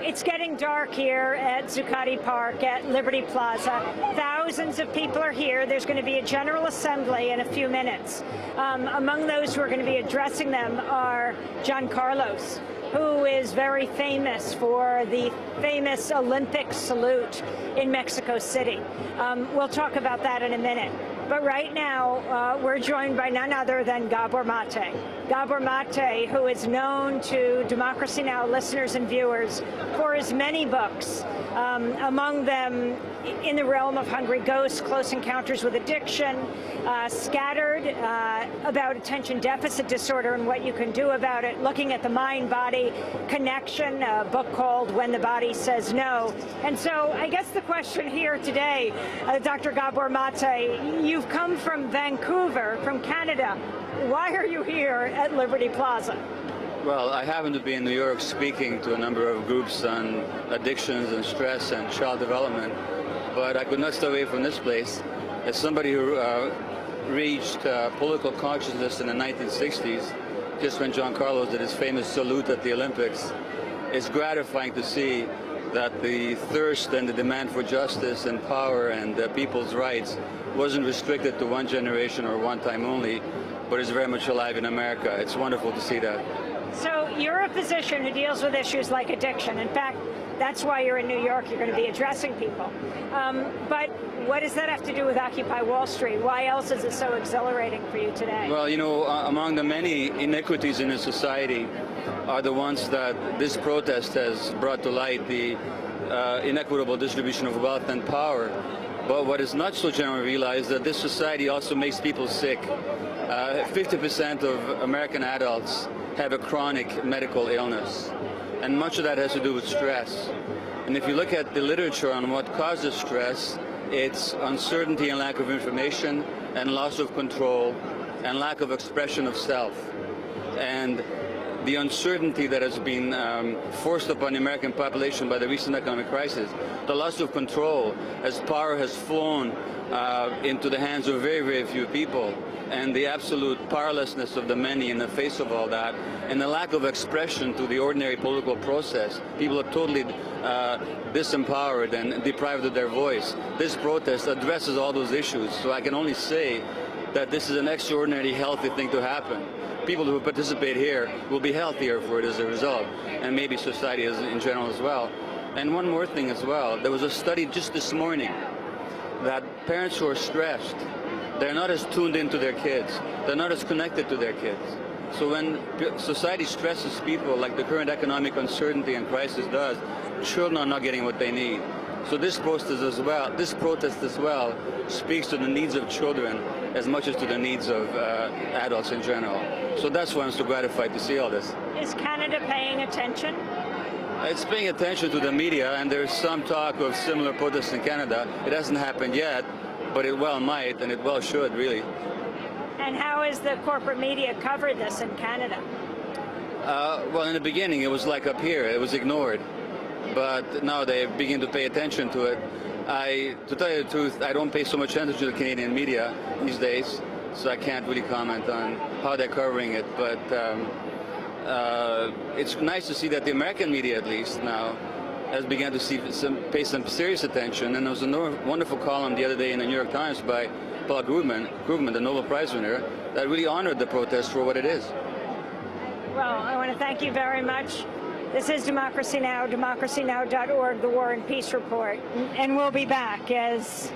It's getting dark here at Zuccotti Park at Liberty Plaza. Thousands of people are here. There's going to be a General Assembly in a few minutes. Among those who are going to be addressing them are John Carlos, who is very famous for the famous Olympic salute in Mexico City. We'll talk about that in a minute. But right now, we're joined by none other than Gabor Maté. Gabor Maté, who is known to Democracy Now! Listeners and viewers for his many books, among them In the Realm of Hungry Ghosts, Close Encounters with Addiction, Scattered, about attention deficit disorder and what you can do about it, looking at the mind-body connection, a book called When the Body Says No. And so I guess the question here today, Dr. Gabor Maté, you've come from Vancouver, from Canada. Why are you here at Liberty Plaza? Well, I happen to be in New York speaking to a number of groups on addictions and stress and child development, but I could not stay away from this place. As somebody who reached political consciousness in the 1960s, just when John Carlos did his famous salute at the Olympics, it's gratifying to see that the thirst and the demand for justice and power and people's rights wasn't restricted to one generation or one time only, but is very much alive in America. It's wonderful to see that. So you're a physician who deals with issues like addiction. In fact, that's why you're in New York. You're going to be addressing people. But what does that have to do with Occupy Wall Street? Why else is it so exhilarating for you today? Well, you know, among the many inequities in a society are the ones that this protest has brought to light, the inequitable distribution of wealth and power. But what is not so generally realized is that this society also makes people sick. 50% of American adults have a chronic medical illness, and much of that has to do with stress. And if you look at the literature on what causes stress, it's uncertainty and lack of information, and loss of control, and lack of expression of self. And the uncertainty that has been forced upon the American population by the recent economic crisis, the loss of control as power has flown into the hands of very, very few people, and the absolute powerlessness of the many in the face of all that, and the lack of expression to the ordinary political process. People are totally disempowered and deprived of their voice. This protest addresses all those issues, so I can only say that this is an extraordinarily healthy thing to happen. People who participate here will be healthier for it as a result, and maybe society in general as well. And one more thing as well, there was a study just this morning that parents who are stressed, they're not as tuned into their kids, they're not as connected to their kids. So when society stresses people like the current economic uncertainty and crisis does, children are not getting what they need. So this protest as well speaks to the needs of children as much as to the needs of adults in general. So that's why I'm so gratified to see all this. Is Canada paying attention? It's paying attention to the media, and there's some talk of similar protests in Canada. It hasn't happened yet, but it well might, and it well should, really. And how has the corporate media covered this in Canada? Well, in the beginning, it was like up here. It was ignored. But now they begin to pay attention to it. To tell you the truth, I don't pay so much attention to the Canadian media these days, so I can't really comment on how they're covering it. But it's nice to see that the American media, at least now, has begun to pay some serious attention. And there was a wonderful column the other day in the New York Times by Paul Krugman, the Nobel Prize winner, that really honored the protest for what it is. Well, I want to thank you very much. This is Democracy Now!, democracynow.org, the War and Peace Report. And we'll be back as